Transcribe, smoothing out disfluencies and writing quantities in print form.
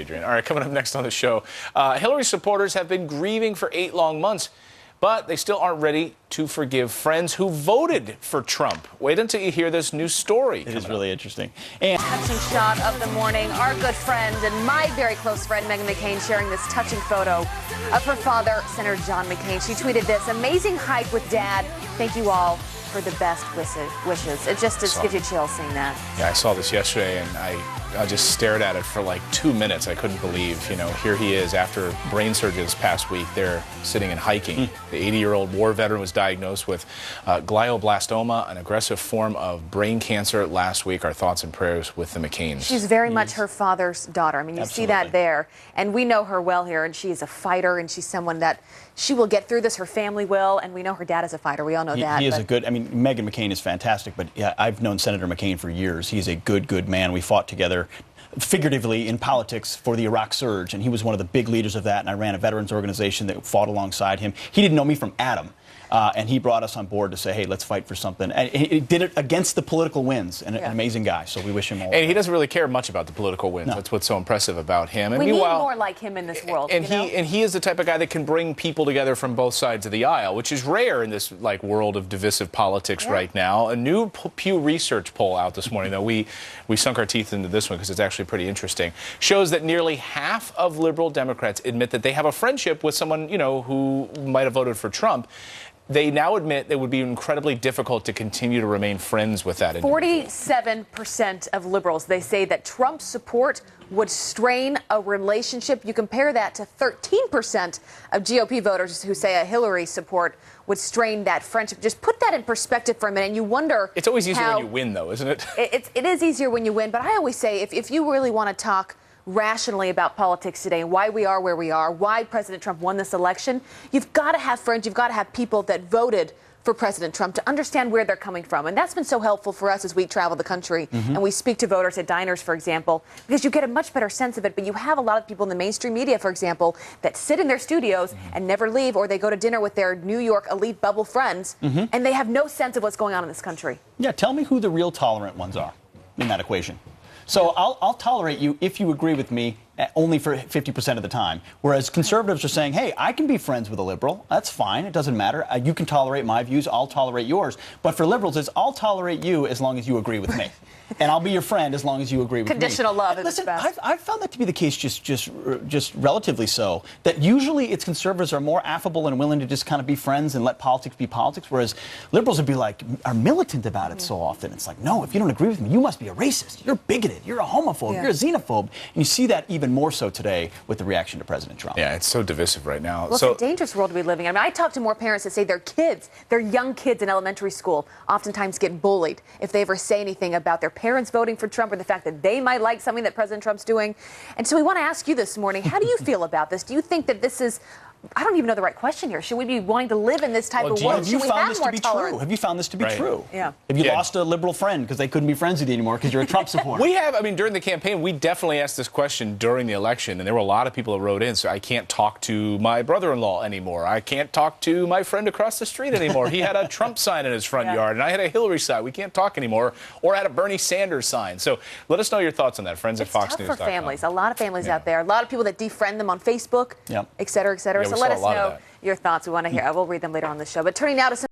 Adrian. All right, coming up next on the show, Hillary supporters have been grieving for 8 long months, but they still aren't ready to forgive friends who voted for Trump. Wait until you hear this new story. It is really interesting. And touching shot of the morning, our good friend and my very close friend Meghan McCain sharing this touching photo of her father, Senator John McCain. She tweeted this: amazing hike with Dad. Thank you all for the best wishes. It just gives you chills seeing that. Yeah, I saw this yesterday, and I just stared at it for like 2 minutes. I couldn't believe, here he is after brain surgery this past week. They're sitting and hiking. The 80-year-old war veteran was diagnosed with glioblastoma, an aggressive form of brain cancer last week. Our thoughts and prayers with the McCains. She's very much her father's daughter. I mean, you see that there. And we know her well here, and she is a fighter, and she's someone that she will get through this. Her family will, and we know her dad is a fighter. We all know that. He is Meghan McCain is fantastic, but yeah, I've known Senator McCain for years. He's a good man. We fought together figuratively in politics for the Iraq surge, and he was one of the big leaders of that, and I ran a veterans organization that fought alongside him. He didn't know me from Adam. And he brought us on board to say, hey, let's fight for something. And he did it against the political winds. And an amazing guy, so we wish him all. And he doesn't really care much about the political winds. No. That's what's so impressive about him. And we need more like him in this world. And he is the type of guy that can bring people together from both sides of the aisle, which is rare in this world of divisive politics right now. A new Pew Research poll out this morning, though we sunk our teeth into this one because it's actually pretty interesting, shows that nearly half of liberal Democrats admit that they have a friendship with someone who might have voted for Trump. They now admit it would be incredibly difficult to continue to remain friends with that individual. 47% of liberals, they say that Trump's support would strain a relationship. You compare that to 13% of GOP voters who say a Hillary support would strain that friendship. Just put that in perspective for a minute, and you wonder. It's always easier when you win, though, isn't it? It is easier when you win, but I always say if you really want to talk rationally about politics today and why we are where we are, why President Trump won this election, you've got to have friends, you've got to have people that voted for President Trump to understand where they're coming from. And that's been so helpful for us as we travel the country and we speak to voters at diners, for example, because you get a much better sense of it. But you have a lot of people in the mainstream media, for example, that sit in their studios and never leave, or they go to dinner with their New York elite bubble friends, and they have no sense of what's going on in this country. Yeah, tell me who the real tolerant ones are in that equation. So I'll tolerate you if you agree with me only for 50% of the time. Whereas conservatives are saying, hey, I can be friends with a liberal. That's fine. It doesn't matter. You can tolerate my views. I'll tolerate yours. But for liberals, it's I'll tolerate you as long as you agree with me. And I'll be your friend as long as you agree with me. Conditional love is Listen, best. I've found that to be the case just relatively so. That usually it's conservatives are more affable and willing to just kind of be friends and let politics be politics, whereas liberals would be are militant about it so often. It's like, no, if you don't agree with me, you must be a racist. You're bigoted. You're a homophobe. You're a xenophobe. And you see that even more so today with the reaction to President Trump. Yeah, it's so divisive right now. Well, it's a dangerous world to be living in. I mean, I talk to more parents that say their young kids in elementary school oftentimes get bullied if they ever say anything about their parents voting for Trump or the fact that they might like something that President Trump's doing. And so we want to ask you this morning, how do you feel about this? Do you think that this is, I don't even know the right question here. Should we be wanting to live in this type of world? Should we have more tolerance? Have you found this to be true? Yeah. Have you lost a liberal friend because they couldn't be friends with you anymore because you're a Trump supporter? We have, during the campaign, we definitely asked this question during the election, and there were a lot of people who wrote in, so I can't talk to my brother-in-law anymore. I can't talk to my friend across the street anymore. He had a Trump sign in his front yard, and I had a Hillary sign. We can't talk anymore. Or I had a Bernie Sanders sign. So let us know your thoughts on that, friends at FoxNews.com. It's tough for families. A lot of families out there. A lot of people that defriend them on Facebook, et cetera, et cetera. Yeah, so let us know your thoughts. We want to hear. We'll read them later on the show. But turning now to some